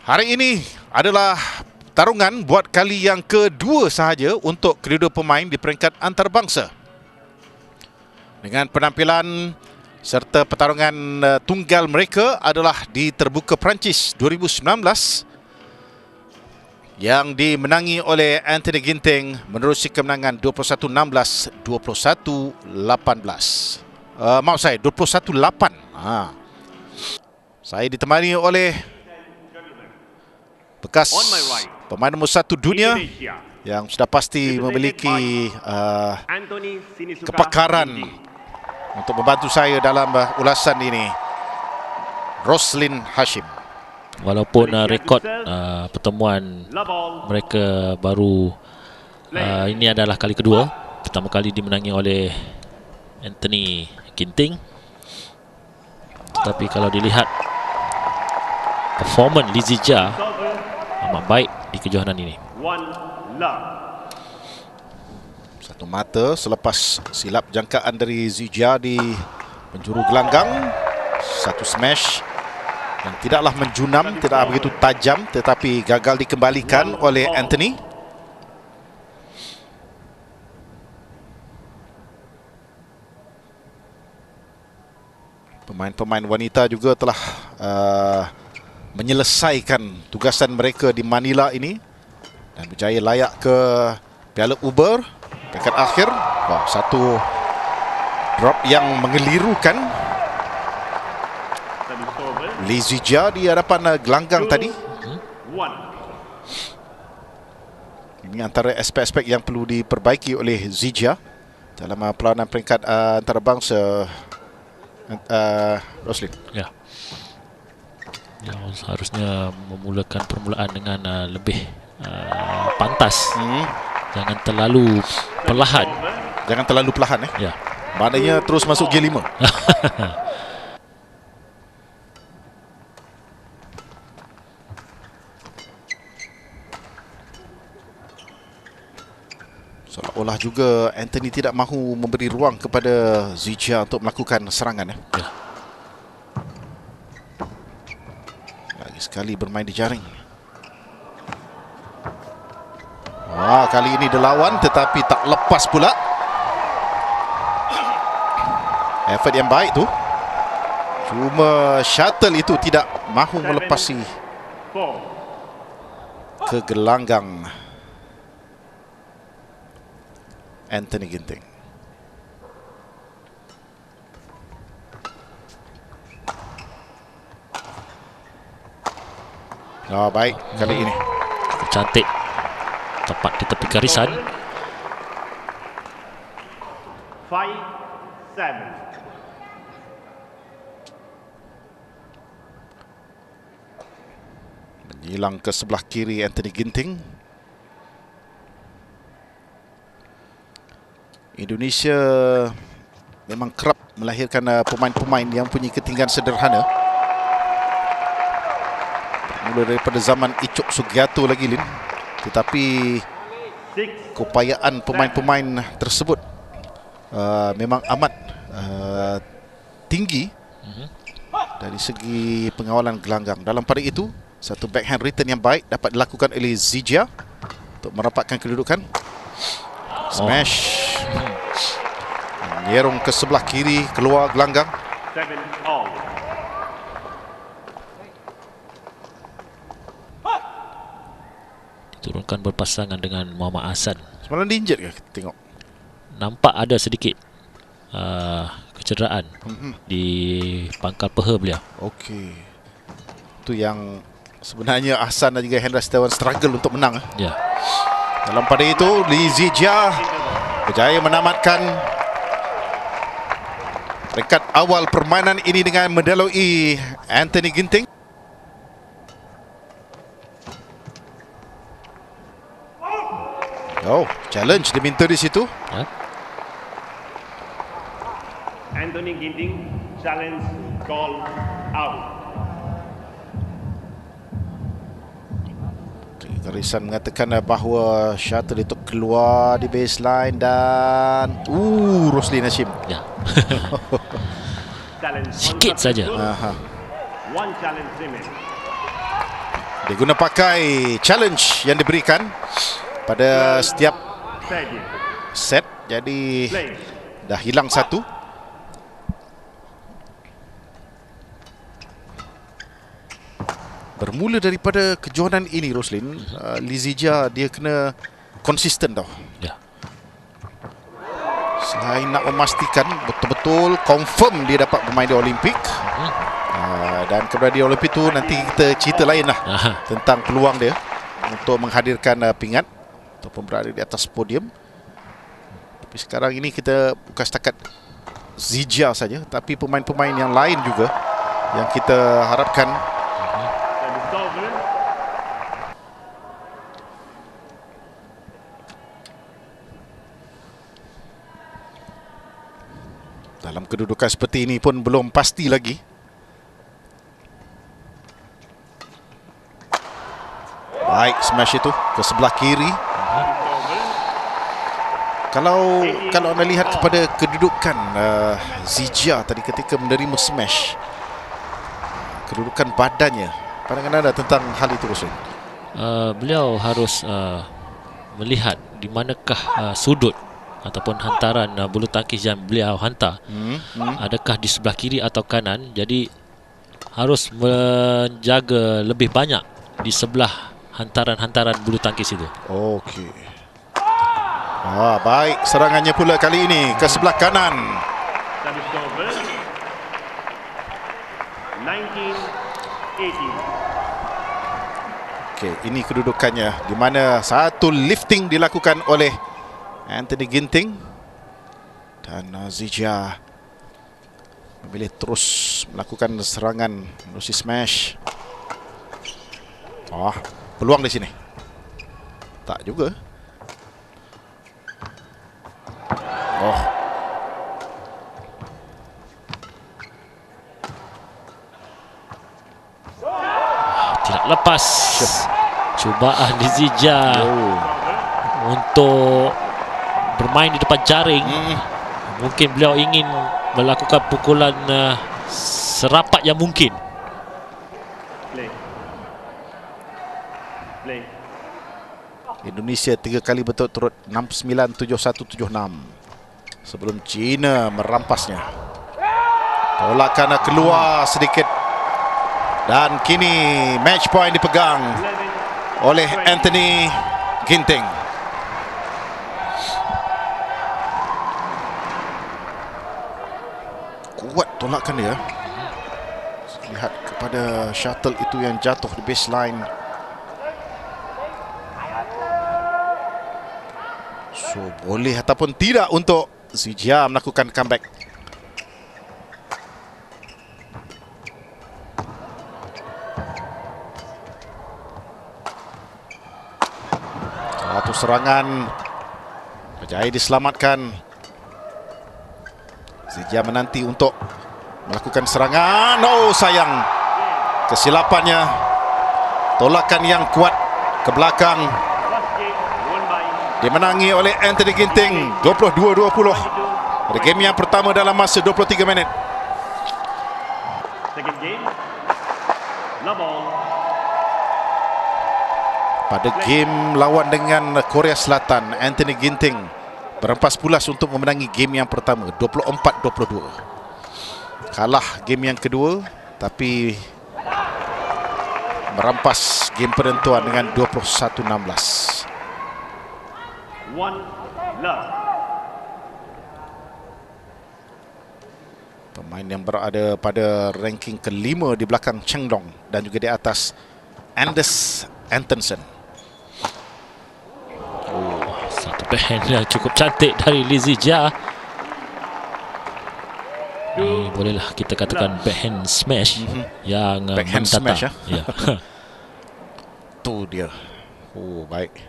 Hari ini adalah pertarungan buat kali yang kedua sahaja untuk kedua pemain di peringkat antarabangsa. Dengan penampilan serta pertarungan tunggal mereka adalah di Terbuka Perancis 2019 yang dimenangi oleh Anthony Ginting menerusi kemenangan 21-16, 21-18. Maaf saya, 21-8. Saya ditemani oleh bekas pemain nombor 1 dunia yang sudah pasti memiliki kepakaran untuk membantu saya dalam ulasan ini, Roslin Hashim. Walaupun rekod pertemuan mereka baru ini adalah kali kedua, pertama kali dimenangi oleh Anthony Ginting, tetapi kalau dilihat performan Li Zijia amat baik di kejohanan ini. Satu mata selepas silap jangkaan dari Zijia di penjuru gelanggang. Satu smash yang tidaklah menjunam, tidak begitu tajam, tetapi gagal dikembalikan oleh Anthony. Pemain-pemain wanita juga telah menyelesaikan tugasan mereka di Manila ini dan berjaya layak ke Piala Uber peringkat akhir. Wah, satu drop yang mengelirukan Li Zijia di hadapan gelanggang tadi. Ini antara aspek-aspek yang perlu diperbaiki oleh Zijia dalam perlawanan peringkat antarabangsa. Roslin. Ya, seharusnya memulakan permulaan dengan lebih pantas. Jangan terlalu perlahan. Jangan terlalu perlahan Ya. Maknanya terus masuk G5. Seolah-olah juga Anthony tidak mahu memberi ruang kepada Zijia untuk melakukan serangan. Ya. Lagi sekali bermain di jaring. Wah, kali ini dilawan tetapi tak lepas pula. Effort yang baik tu. Cuma shuttle itu tidak mahu melepasi ke gelanggang Anthony Ginting. Baik kali ini. Cantik. Tepat di tepi garisan. 5-7. Menyilang ke sebelah kiri Anthony Ginting. Indonesia memang kerap melahirkan pemain-pemain yang punya ketinggian sederhana. Mula daripada zaman Icuk Sugiarto lagi, Lin. Tetapi keupayaan pemain-pemain tersebut memang amat tinggi dari segi pengawalan gelanggang. Dalam pada itu, satu backhand return yang baik dapat dilakukan oleh Zijia untuk merapatkan kedudukan. Smash. Menyerong ke sebelah kiri, keluar gelanggang. 7-all. Diturunkan berpasangan dengan Muhammad Hassan. Semalam diinjet ke? Tengok. Nampak ada sedikit kecederaan di pangkal peha beliau. Okey. Itu yang sebenarnya Hassan dan juga Hendra Setiawan struggle untuk menang. Ya. Dalam pada itu, Li Zijia berjaya menamatkan peringkat awal permainan ini dengan melalui Anthony Ginting. Challenge diminta di situ. Ya. Anthony Ginting challenge call out. Garisan mengatakan bahawa shuttle itu keluar di baseline dan Roslin Hashim. Ya. Sikit saja. One challenge remaining. Dia guna pakai challenge yang diberikan pada setiap set. Jadi dah hilang satu. Bermula daripada kejohanan ini, Roslin, Lizija dia kena konsisten tau. Ya. Selain nak memastikan betul-betul confirm dia dapat bermain di Olimpik. Dan keberadaan Olimpik tu nanti kita cerita lain lah tentang peluang dia untuk menghadirkan pingat ataupun berada di atas podium. Tapi sekarang ini kita bukan setakat Zijia saja, tapi pemain-pemain yang lain juga yang kita harapkan dalam kedudukan seperti ini pun belum pasti lagi. Baik, smash itu ke sebelah kiri. Kalau anda lihat kepada kedudukan Zijia tadi ketika menerima smash, kedudukan badannya, pandangan anda tentang hal itu, Rasul? Beliau harus melihat di manakah sudut ataupun hantaran bulu tangkis yang beliau hantar. Adakah di sebelah kiri atau kanan. Jadi harus menjaga lebih banyak di sebelah hantaran-hantaran bulu tangkis itu. Okey. Baik, serangannya pula kali ini ke sebelah kanan. Okey, ini kedudukannya di mana satu lifting dilakukan oleh Anthony Ginting dan Zijia memilih terus melakukan serangan melalui smash. Peluang di sini. Tak juga. Tidak lepas cubaan di Zijia untuk bermain di depan jaring. Mungkin beliau ingin melakukan pukulan serapat yang mungkin. Indonesia 3 kali berturut-turut 69, 71, 76 sebelum China merampasnya. Tolakan keluar sedikit dan kini match point dipegang oleh Anthony Ginting. Kuat tolakan dia. Lihat kepada shuttle itu yang jatuh di baseline. So, boleh ataupun tidak untuk Zijia melakukan comeback. Satu serangan berjaya diselamatkan. Zijia menanti untuk melakukan serangan. Sayang. Kesilapannya. Tolakan yang kuat ke belakang. Dimenangi oleh Anthony Ginting 22-20 pada game yang pertama dalam masa 23 minit. Pada game lawan dengan Korea Selatan, Anthony Ginting berempas pulas untuk memenangi game yang pertama 24-22. Kalah game yang kedua tapi merampas game penentuan dengan 21-16. Pemain yang berada pada ranking kelima di belakang Cheng Dong dan juga di atas Anders Antonsen. Satu backhand yang cukup cantik dari Lizija. Ini bolehlah kita katakan backhand smash yang backhand mendata. smash, ya. Tu dia. Baik.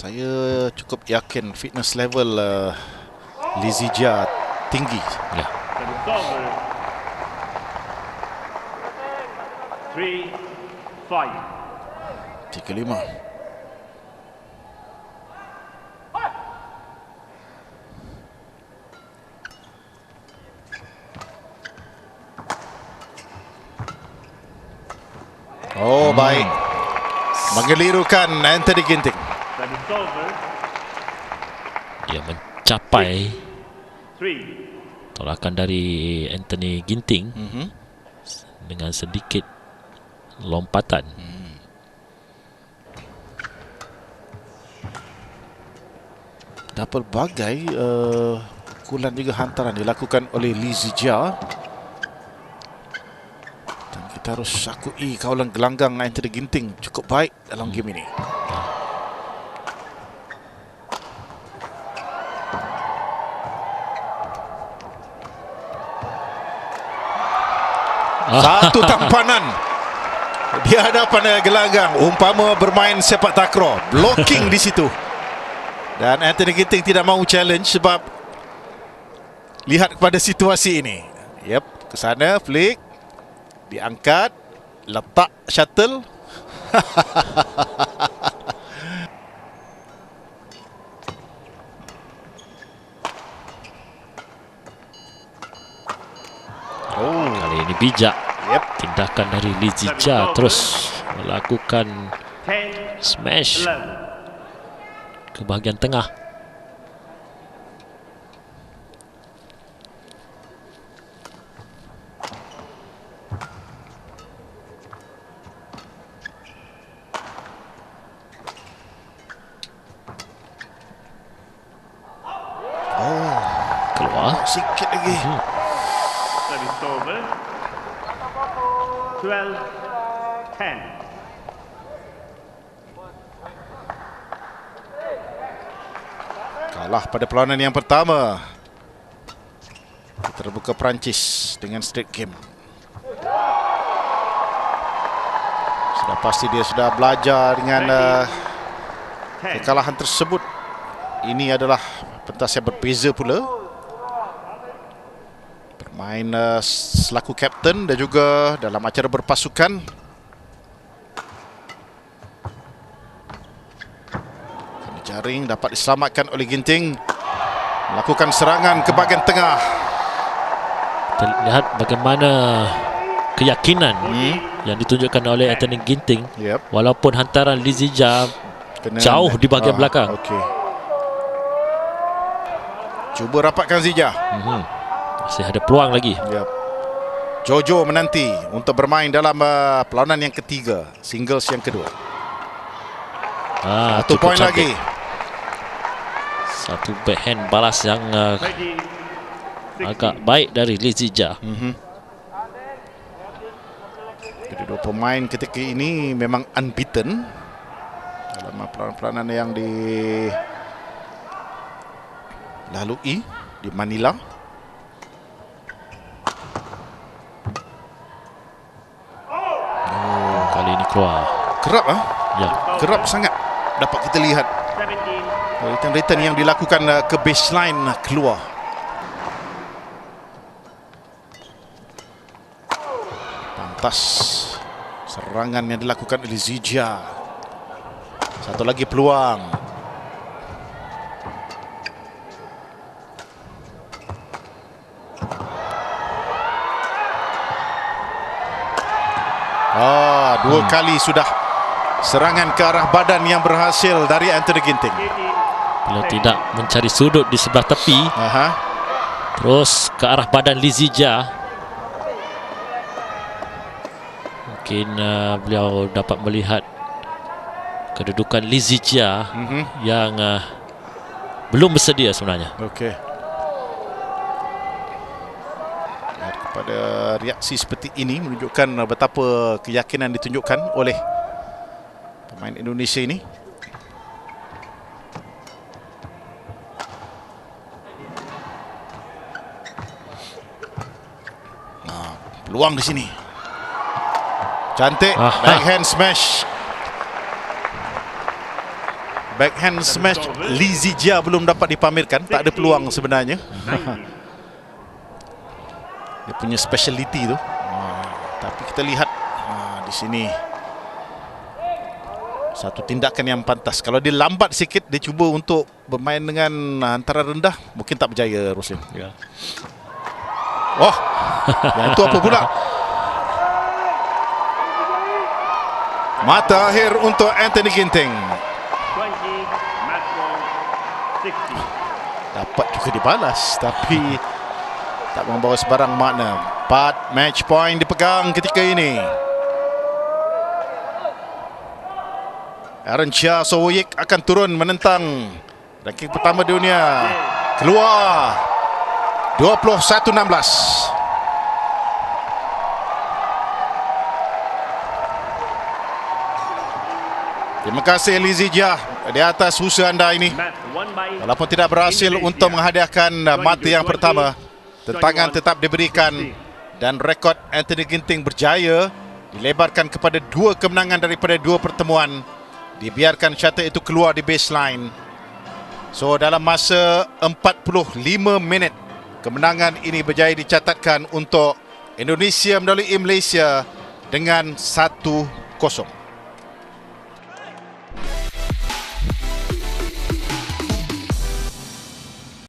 Saya cukup yakin fitness level Lizija tinggi. Ya. 3-5. Oh, baik. Mengelirukan Anthony Ginting. That is over. Dia mencapai 3. tolakan dari Anthony Ginting dengan sedikit lompatan. Dan pelbagai pukulan juga hantaran dilakukan oleh Lee Zijia. Dan kita harus akui kawalan gelanggang Anthony Ginting cukup baik dalam game ini. Satu tampanan di hadapan gelanggang, umpama bermain sepak takraw, blocking di situ. Dan Anthony Ginting tidak mahu challenge sebab lihat kepada situasi ini. Yep, ke sana flick, diangkat, letak shuttle. Kali ini bijak. Yep. Tindakan dari Lee Zijia terus melakukan 10. smash 11. ke bahagian tengah. Keluar. Sikit lagi. That is over. 12. 10. Kalah pada perlawanan yang pertama. Terbuka Perancis dengan straight game. Sudah pasti dia sudah belajar dengan kekalahan tersebut. Ini adalah pentas yang berbeza pula. Bermain selaku kapten dan juga dalam acara berpasukan. Jaring dapat diselamatkan oleh Ginting. Melakukan serangan ke bahagian tengah. Kita lihat bagaimana keyakinan yang ditunjukkan oleh Anthony Ginting. Yep. Walaupun hantaran Lee Zijia jauh di bahagian belakang. Okey. Cuba rapatkan Zijia. Masih ada peluang lagi. Yep. Jojo menanti untuk bermain dalam perlawanan yang ketiga, singles yang kedua. Satu cukup poin cantik. lagi. Satu backhand balas yang 20. agak baik dari Lee Zijia. Kedua pemain ketika ini memang unbeaten dalam peranan-peranan yang dilalui di Manila. Kali ini keluar. Kerap Ya. kerap sangat dapat kita lihat 17. return yang dilakukan ke baseline keluar. Pantas serangan yang dilakukan oleh Zijia. Satu lagi peluang. Dua kali sudah serangan ke arah badan yang berhasil dari Anthony Ginting. 18. Bila tidak mencari sudut di sebelah tepi, terus ke arah badan Lee Zijia, mungkin beliau dapat melihat kedudukan Lee Zijia yang belum bersedia sebenarnya. Okey. Pada reaksi seperti ini menunjukkan betapa keyakinan ditunjukkan oleh pemain Indonesia ini. Peluang di sini. Cantik. Backhand smash. Backhand smash Lee Zijia belum dapat dipamerkan. Tak ada peluang sebenarnya. Dia punya speciality tu. Tapi kita lihat di sini satu tindakan yang pantas. Kalau dia lambat sikit, dia cuba untuk bermain dengan hantaran rendah, mungkin tak berjaya Roslin. Ya. Oh, yang itu apa pula? Mata akhir untuk Anthony Ginting. 20, match ball 60. Dapat juga dibalas tapi tak membawa sebarang makna. 4 match point dipegang ketika ini. Aaron Chia Sowoyik akan turun menentang ranking pertama dunia. Keluar 21-16. Terima kasih Lizzie Jah di atas usaha anda ini. Match won by Walaupun tidak berhasil untuk menghadiahkan mata yang pertama, tentangan tetap diberikan dan rekod Anthony Ginting berjaya dilebarkan kepada 2 kemenangan daripada 2 pertemuan. Dibiarkan shuttle itu keluar di baseline. So dalam masa 45 minit, kemenangan ini berjaya dicatatkan untuk Indonesia melalui Malaysia dengan 1-0.